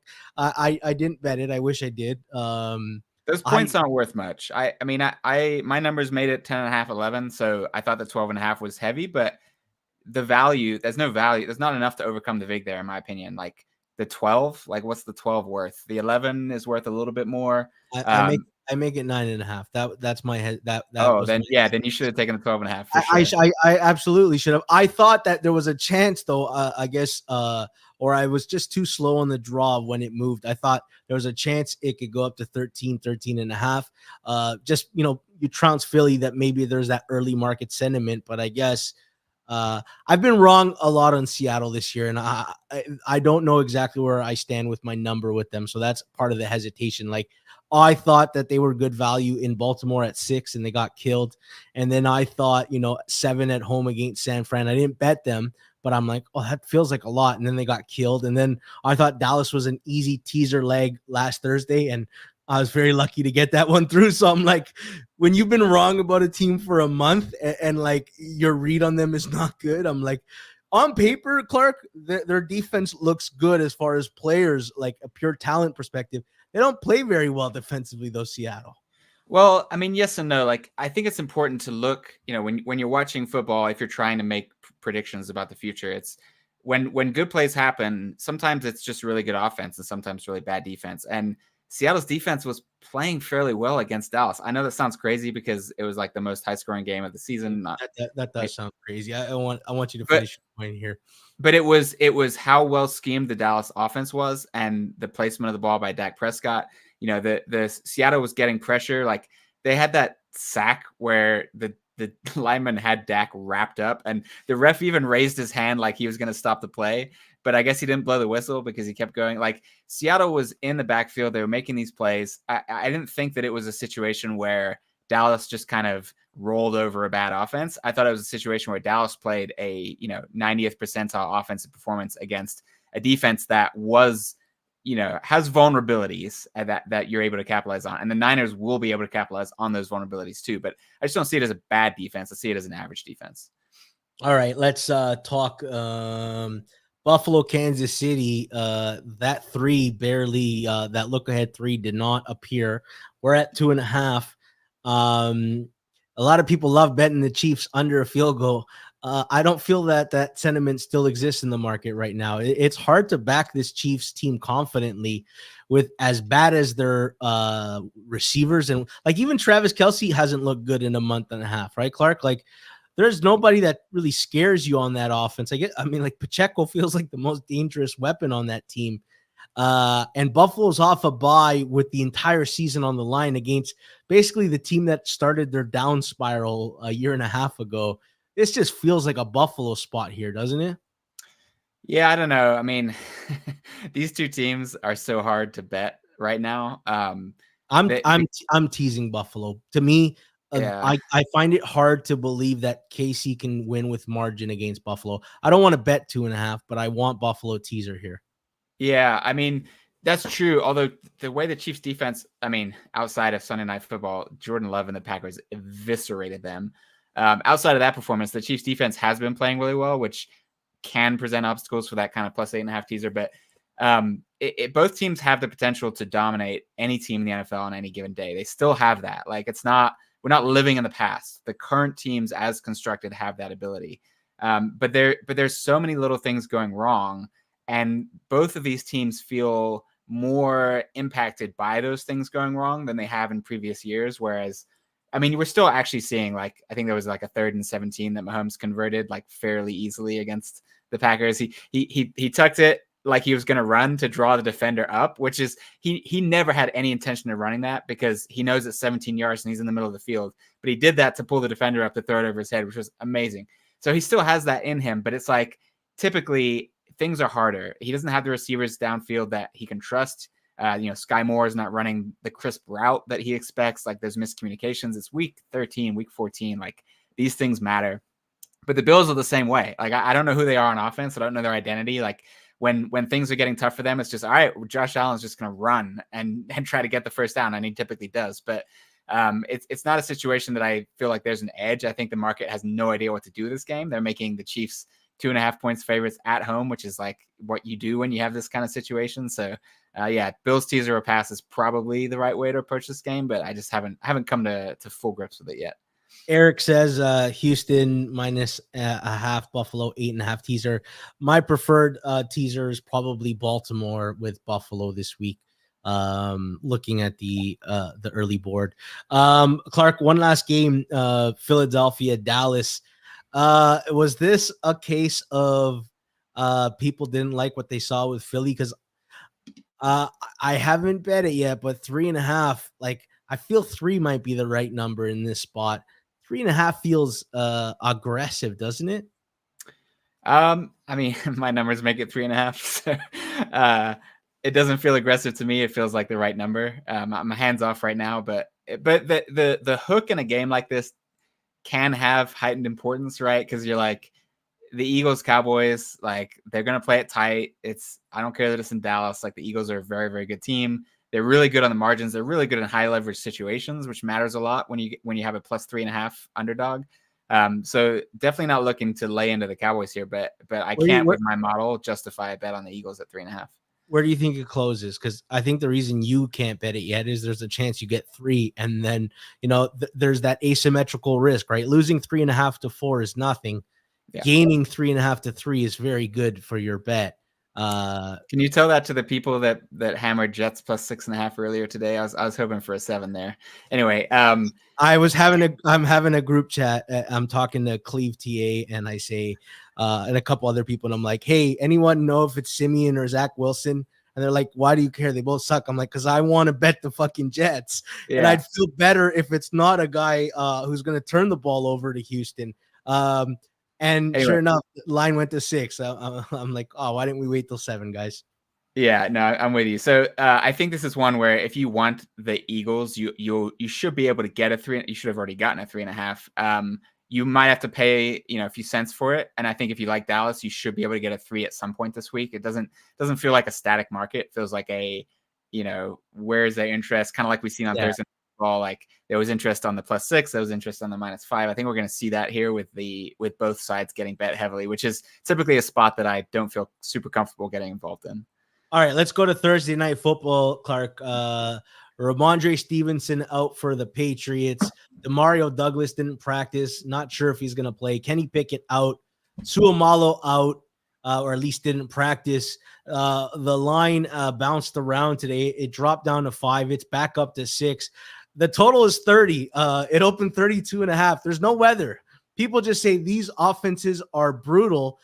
didn't bet it. I wish I did. Those points aren't worth much. My numbers made it 10.5, 11. So I thought the 12.5 was heavy, but the value, there's no value. There's not enough to overcome the vig there, in my opinion. Like the 12, like what's the 12 worth? The 11 is worth a little bit more. I make it 9.5. That's my head. Then you should have taken the 12.5. For sure. I absolutely should have. I thought that there was a chance, though. I guess, or I was just too slow on the draw when it moved. I thought there was a chance it could go up to 13.5. Just you trounce Philly, that maybe there's that early market sentiment, but I guess I've been wrong a lot on Seattle this year, and I don't know exactly where I stand with my number with them. So that's part of the hesitation. Like, I thought that they were good value in Baltimore at 6 and they got killed. And then I thought, 7 at home against San Fran. I didn't bet them, but I'm like, oh, that feels like a lot. And then they got killed. And then I thought Dallas was an easy teaser leg last Thursday, and I was very lucky to get that one through. So I'm like, when you've been wrong about a team for a month and like your read on them is not good, I'm like, on paper, Clark, their defense looks good as far as players, like a pure talent perspective. They don't play very well defensively, though, Seattle. Well, I mean, yes and no. Like, I think it's important to look, when you're watching football, if you're trying to make predictions about the future, it's when good plays happen, sometimes it's just really good offense and sometimes really bad defense. And Seattle's defense was playing fairly well against Dallas. I know that sounds crazy because it was like the most high-scoring game of the season. That does sound crazy. I want you to finish your point here. But it was how well schemed the Dallas offense was, and the placement of the ball by Dak Prescott. The Seattle was getting pressure. Like, they had that sack where the the lineman had Dak wrapped up, and the ref even raised his hand like he was going to stop the play. But I guess he didn't blow the whistle because he kept going. Like, Seattle was in the backfield. They were making these plays. I didn't think that it was a situation where Dallas just kind of rolled over a bad offense. I thought it was a situation where Dallas played a 90th percentile offensive performance against a defense that was, has vulnerabilities that you're able to capitalize on. And the Niners will be able to capitalize on those vulnerabilities too. But I just don't see it as a bad defense. I see it as an average defense. All right, let's talk Buffalo, Kansas City. That three barely, that look ahead three did not appear. We're at 2.5. A lot of people love betting the Chiefs under a field goal. I don't feel that sentiment still exists in the market right now. It's hard to back this Chiefs team confidently with as bad as their receivers. And like even Travis Kelce hasn't looked good in a month and a half, right, Clark? Like there's nobody that really scares you on that offense. I mean, like Pacheco feels like the most dangerous weapon on that team. And Buffalo's off a bye with the entire season on the line against basically the team that started their down spiral a year and a half ago. This just feels like a Buffalo spot here, doesn't it? Yeah, I don't know. I mean, these two teams are so hard to bet right now. I'm teasing Buffalo. To me, yeah. I find it hard to believe that KC can win with margin against Buffalo. I don't want to bet 2.5, but I want Buffalo teaser here. Yeah, I mean, that's true. Although the way the Chiefs defense, I mean, outside of Sunday Night Football, Jordan Love and the Packers eviscerated them. Outside of that performance, the Chiefs defense has been playing really well, which can present obstacles for that kind of +8.5 teaser. But both teams have the potential to dominate any team in the NFL on any given day. They still have that. Like we're not living in the past. The current teams as constructed have that ability. But there's so many little things going wrong. And both of these teams feel more impacted by those things going wrong than they have in previous years. Whereas, I mean, we're still actually seeing I think there was a 3rd and 17 that Mahomes converted fairly easily against the Packers. He tucked it like he was going to run to draw the defender up, which is he never had any intention of running that because he knows it's 17 yards and he's in the middle of the field. But he did that to pull the defender up to throw it over his head, which was amazing. So he still has that in him, but it's typically things are harder. He doesn't have the receivers downfield that he can trust. Sky Moore is not running the crisp route that he expects. There's miscommunications. It's week 13, week 14. These things matter. But the Bills are the same way. I don't know who they are on offense. I don't know their identity. When things are getting tough for them, it's just, all right, Josh Allen's just going to run and try to get the first down. And he typically does. But it's not a situation that I feel like there's an edge. I think the market has no idea what to do with this game. They're making the Chiefs 2.5 points favorites at home, which is what you do when you have this kind of situation. So Bills teaser or pass is probably the right way to approach this game, but I just haven't come to full grips with it yet. Eric says Houston -0.5, Buffalo 8.5 teaser. My preferred teaser is probably Baltimore with Buffalo this week. Looking at the early board. Clark, one last game, Philadelphia, Dallas. Was this a case of people didn't like what they saw with Philly? Because I haven't bet it yet, but 3.5, I feel 3 might be the right number in this spot. 3.5 feels aggressive, doesn't it? I mean, my numbers make it 3.5. So it doesn't feel aggressive to me. It feels like the right number. I'm hands off right now, but the hook in a game like this can have heightened importance, right? Because you're the Eagles, Cowboys, they're going to play it tight. I don't care that it's in Dallas. The Eagles are a very, very good team. They're really good on the margins. They're really good in high leverage situations, which matters a lot when you have a +3.5 underdog. So definitely not looking to lay into the Cowboys here, but I can't with my model justify a bet on the Eagles at 3.5. Where do you think it closes? Because I think the reason you can't bet it yet is there's a chance you get 3, and then there's that asymmetrical risk, right? Losing 3.5 to 4 is nothing. Yeah. Gaining 3.5 to 3 is very good for your bet. Can you tell that to the people that hammered Jets +6.5 earlier today? I was hoping for a 7 there. Anyway, I'm having a group chat. I'm talking to Cleve TA, and I say, and a couple other people, and I'm like, hey, anyone know if it's Simeon or Zach Wilson? And they're like, why do you care? They both suck. I'm like, because I want to bet the fucking Jets. Yeah. And I'd feel better if it's not a guy who's going to turn the ball over to Houston. And anyway. Sure enough, line went to 6. I'm like, oh, why didn't we wait till 7, guys? Yeah, no, I'm with you. So I think this is one where if you want the Eagles, you should be able to get a 3. You should have already gotten a 3.5. You might have to pay, a few cents for it. And I think if you like Dallas, you should be able to get a 3 at some point this week. It doesn't feel like a static market. It feels like a, where's their interest? Kind of like we've seen on Thursday Night. Like there was interest on the +6, there was interest on the -5. I think we're going to see that here with both sides getting bet heavily, which is typically a spot that I don't feel super comfortable getting involved in. All right, let's go to Thursday Night Football, Clark. Ramondre Stevenson out for the Patriots. Demario Douglas didn't practice. Not sure if he's going to play. Kenny Pickett out. Suamalo out, or at least didn't practice. The line bounced around today. It dropped down to 5. It's back up to 6. The total is 30. It opened 32.5. There's no weather. People just say these offenses are brutal.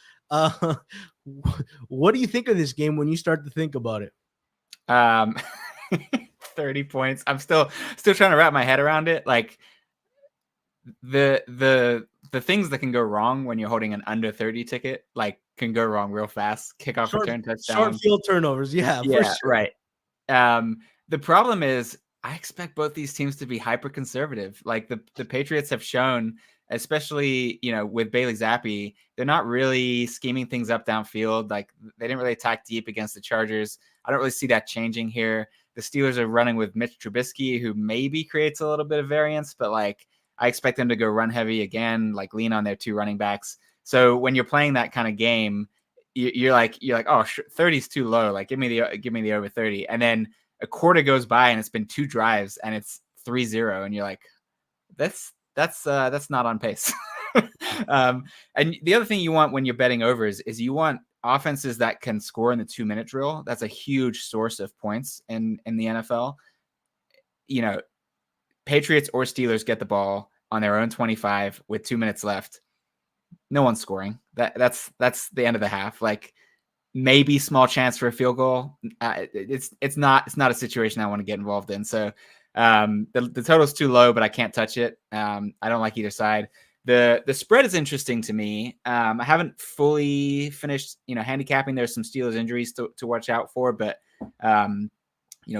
What do you think of this game when you start to think about it? 30 points. I'm still trying to wrap my head around it. Like the things that can go wrong when you're holding an under 30 ticket, like can go wrong real fast. Kickoff return touchdown. Short field turnovers. Yeah, for sure. Right. The problem is I expect both these teams to be hyper conservative. Like the Patriots have shown, especially, with Bailey Zappi, they're not really scheming things up downfield. Like they didn't really attack deep against the Chargers. I don't really see that changing here. The Steelers are running with Mitch Trubisky, who maybe creates a little bit of variance, but like I expect them to go run heavy again, like lean on their 2 running backs. So when you're playing that kind of game, you're like, oh, 30 is too low. Like give me the over 30. And then a quarter goes by and it's been 2 drives and it's 3-0. And you're like, that's not on pace. And the other thing you want when you're betting overs is you want offenses that can score in the 2-minute drill. That's a huge source of points in the NFL. Patriots or Steelers get the ball on their own 25 with 2 minutes left. No one's scoring. That's the end of the half. Like maybe small chance for a field goal. It's not a situation I want to get involved in. So the total's too low, but I can't touch it. I don't like either side. The spread is interesting to me. I haven't fully finished, handicapping. There's some Steelers injuries to watch out for, but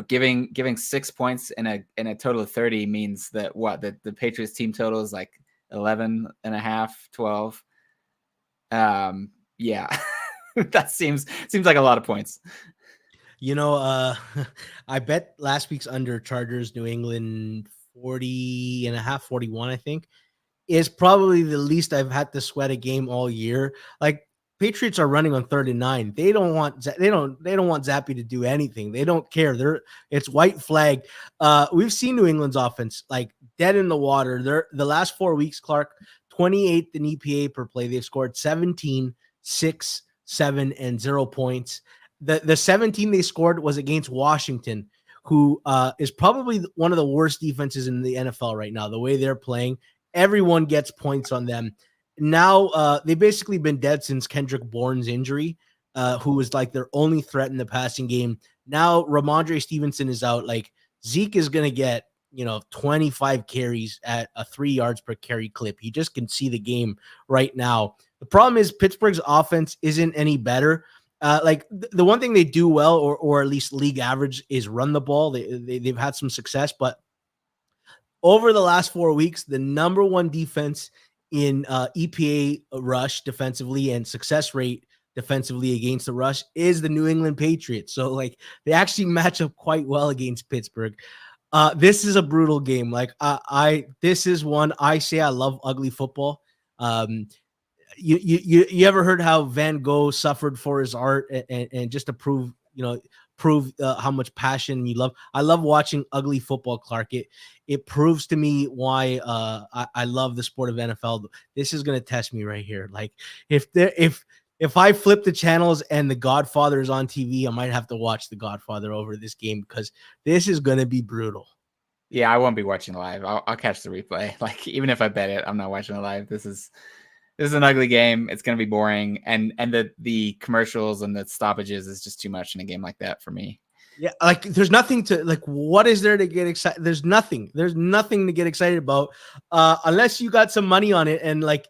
giving 6 points in a total of 30 means that the Patriots team total is like 11.5, 12. Yeah, that seems like a lot of points. I bet last week's under Chargers, New England 40.5, 41, I think, is probably the least I've had to sweat a game all year. Like Patriots are running on 3rd and 9. They don't want Zappi to do anything. They don't care. It's white flag. We've seen New England's offense like dead in the water. The last 4 weeks, Clark, 28th in EPA per play. They've scored 17, 6, 7, and 0 points. The 17 they scored was against Washington, who is probably one of the worst defenses in the NFL right now. The way they're playing, everyone gets points on them. Now they've basically been dead since Kendrick Bourne's injury, who was like their only threat in the passing game. Now Ramondre Stevenson is out. Like Zeke is going to get 25 carries at a 3 yards per carry clip. He just can see the game right now. The problem is Pittsburgh's offense isn't any better. Like the one thing they do well, or at least league average, is run the ball. They've had some success, but over the last 4 weeks, the number 1 defense in EPA rush defensively and success rate defensively against the rush is the New England Patriots. So like they actually match up quite well against Pittsburgh. This is a brutal game. Like this is one I say I love ugly football. You ever heard how Van Gogh suffered for his art and just to prove how much passion you love. I love watching ugly football, Clark. It proves to me why I love the sport of NFL. This is going to test me right here. Like if I flip the channels and The Godfather is on TV, I might have to watch The Godfather over this game because this is going to be brutal. Yeah, I won't be watching live. I'll catch the replay. Like even if I bet it, I'm not watching it live. This is This is an ugly game. It's going to be boring, and the commercials and the stoppages is just too much in a game like that for me. Yeah, like there's nothing to like. What is there to get excited? There's nothing. There's nothing to get excited about, unless you got some money on it. And like,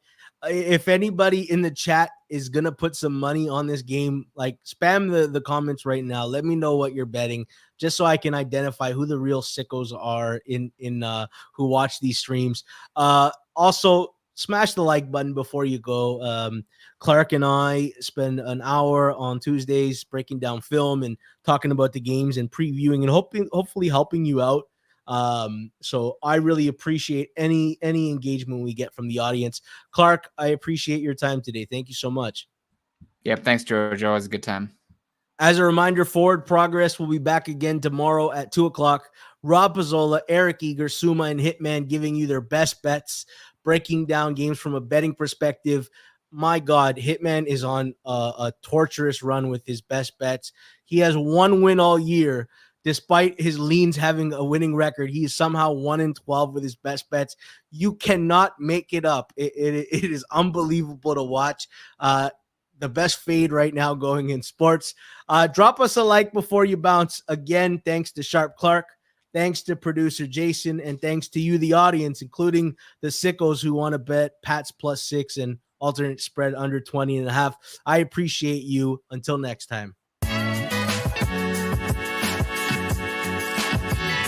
if anybody in the chat is gonna put some money on this game, like spam the comments right now. Let me know what you're betting, just so I can identify who the real sickos are in who watch these streams. Also, smash the like button before you go. Clark and I spend an hour on Tuesdays breaking down film and talking about the games and previewing and hopefully helping you out. So I really appreciate any engagement we get from the audience. Clark, I appreciate your time today. Thank you so much. Yep. Thanks, George. Always a good time. As a reminder, Forward Progress will be back again tomorrow at 2:00. Rob Pizzola, Eric Eager, Suma, and Hitman giving you their best bets, breaking down games from a betting perspective. My God, Hitman is on a torturous run with his best bets. He has one win all year. Despite his leans having a winning record, he is somehow 1-12 with his best bets. You cannot make it up. It is unbelievable to watch. The best fade right now going in sports. Drop us a like before you bounce. Again, thanks to Sharp Clark. Thanks to producer Jason. And thanks to you, the audience, including the sickos who want to bet Pats +6 and alternate spread under 20.5. I appreciate you. Until next time.